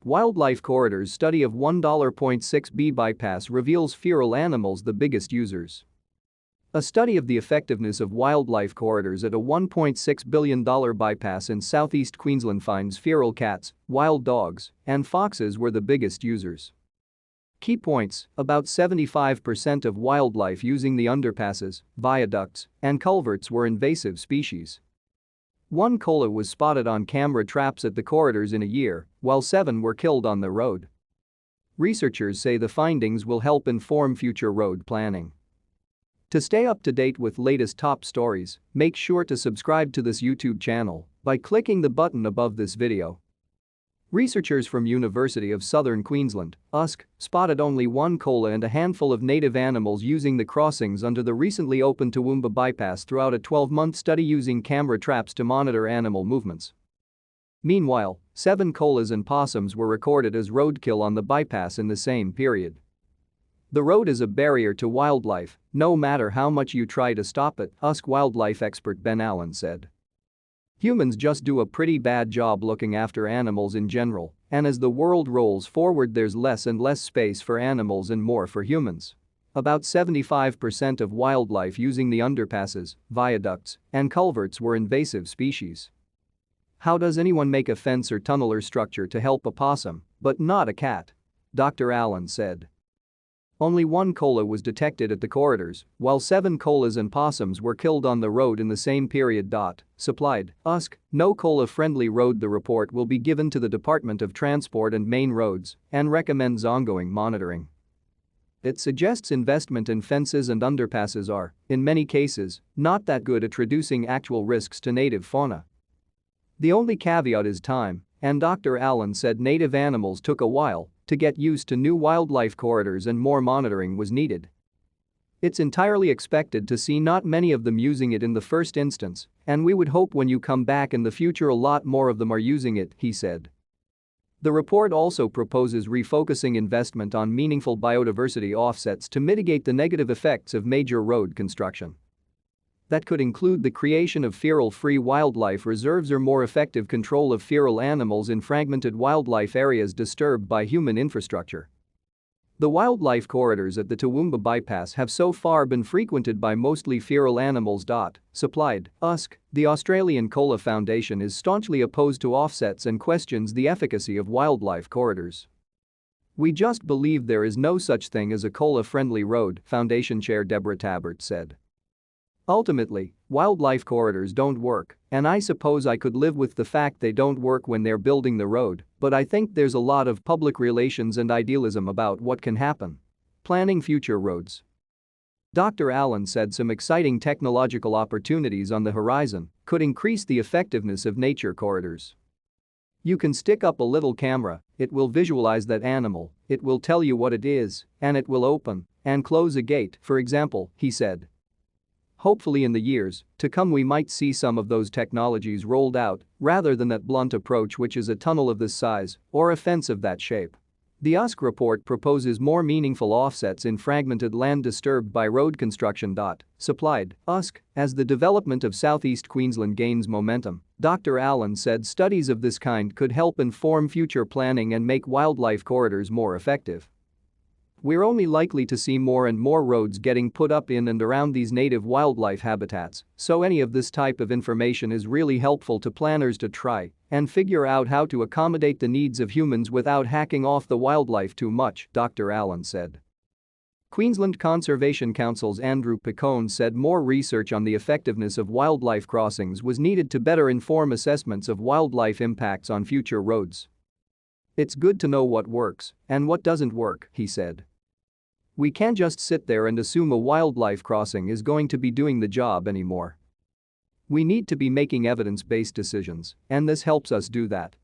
Wildlife Corridors study of $1.6b bypass reveals feral animals the biggest users. A study of the effectiveness of wildlife corridors at a $1.6 billion bypass in southeast Queensland finds feral cats, wild dogs, and foxes were the biggest users. Key points: about 75% of wildlife using the underpasses, viaducts, and culverts were invasive species. One koala was spotted on camera traps at the corridors in a year, while 7 were killed on the road. Researchers say the findings will help inform future road planning. To stay up to date with latest top stories, make sure to subscribe to this YouTube channel by clicking the button above this video. Researchers from University of Southern Queensland, USQ, spotted only one koala and a handful of native animals using the crossings under the recently opened Toowoomba bypass throughout a 12-month study using camera traps to monitor animal movements. Meanwhile, 7 koalas and possums were recorded as roadkill on the bypass in the same period. The road is a barrier to wildlife, no matter how much you try to stop it, USQ wildlife expert Ben Allen said. Humans just do a pretty bad job looking after animals in general, and as the world rolls forward there's less and less space for animals and more for humans. About 75% of wildlife using the underpasses, viaducts, and culverts were invasive species. How does anyone make a fence or tunnel or structure to help a possum, but not a cat? Dr. Allen said. Only one koala was detected at the corridors, while 7 koalas and possums were killed on the road in the same period. Supplied, USQ, no koala-friendly road. The report will be given to the Department of Transport and Main Roads and recommends ongoing monitoring. It suggests investment in fences and underpasses are, in many cases, not that good at reducing actual risks to native fauna. The only caveat is time, and Dr. Allen said native animals took a while to get used to new wildlife corridors and more monitoring was needed. It's entirely expected to see not many of them using it in the first instance, and we would hope when you come back in the future a lot more of them are using it, he said. The report also proposes refocusing investment on meaningful biodiversity offsets to mitigate the negative effects of major road construction. That could include the creation of feral-free wildlife reserves or more effective control of feral animals in fragmented wildlife areas disturbed by human infrastructure. The wildlife corridors at the Toowoomba bypass have so far been frequented by mostly feral animals. Supplied, USQ, the Australian Koala Foundation is staunchly opposed to offsets and questions the efficacy of wildlife corridors. We just believe there is no such thing as a koala-friendly road, Foundation Chair Deborah Tabbert said. Ultimately, wildlife corridors don't work, and I suppose I could live with the fact they don't work when they're building the road, but I think there's a lot of public relations and idealism about what can happen. Planning future roads. Dr. Allen said some exciting technological opportunities on the horizon could increase the effectiveness of nature corridors. You can stick up a little camera, it will visualize that animal, it will tell you what it is, and it will open and close a gate, for example, he said. Hopefully in the years to come we might see some of those technologies rolled out rather than that blunt approach which is a tunnel of this size or a fence of that shape. The USQ report proposes more meaningful offsets in fragmented land disturbed by road construction. Supplied, USQ, as the development of southeast Queensland gains momentum, Dr. Allen said studies of this kind could help inform future planning and make wildlife corridors more effective. We're only likely to see more and more roads getting put up in and around these native wildlife habitats, so any of this type of information is really helpful to planners to try and figure out how to accommodate the needs of humans without hacking off the wildlife too much, Dr. Allen said. Queensland Conservation Council's Andrew Picone said more research on the effectiveness of wildlife crossings was needed to better inform assessments of wildlife impacts on future roads. It's good to know what works and what doesn't work, he said. We can't just sit there and assume a wildlife crossing is going to be doing the job anymore. We need to be making evidence-based decisions, and this helps us do that.